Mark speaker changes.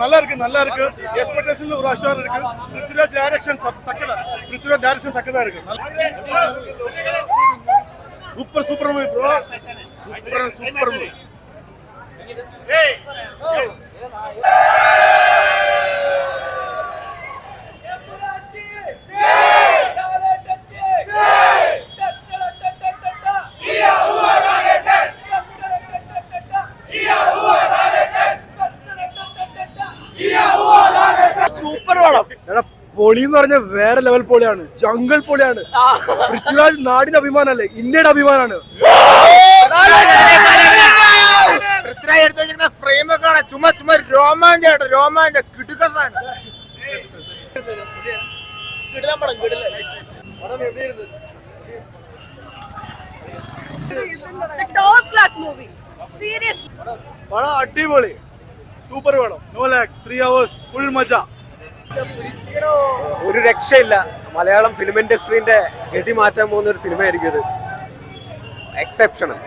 Speaker 1: நல்லா இருக்கு எக்ஸ்பெக்டேஷன்ல ஒரு அஷூர் இருக்கு. பிருத்விராஜ் டைரக்ஷன் சக்கதா இருக்கு. Super movie bro. Super movie.
Speaker 2: Super പടം. പൊളി എന്ന് പറഞ്ഞാൽ വേറെ ലെവൽ പൊളിയാണ്. ജംഗിൾ പൊളിയാണ്. പൃഥ്വിരാജ് നാടിന്റെ അഭിമാനല്ലേ, ഇന്ത്യയുടെ അഭിമാനാണ്. പൃഥ്വിരാജ് എടുത്ത് വെച്ചിരിക്കുന്ന ഫ്രെയിം ഒക്കെ ആണ് ചുമ്മാ രോമാഞ്ച കിടുക്കസാണ്. പടം അടിപൊളി, സൂപ്പർ പടം. നോ ലാഗ്, 3 hours ഫുൾ മജ.
Speaker 3: ഒരു രക്ഷയില്ല. മലയാളം ഫിലിം ഇൻഡസ്ട്രീന്റെ ഗതി മാറ്റാൻ പോകുന്ന ഒരു സിനിമ ആയിരിക്കും ഇത്. എക്സെപ്ഷണൽ.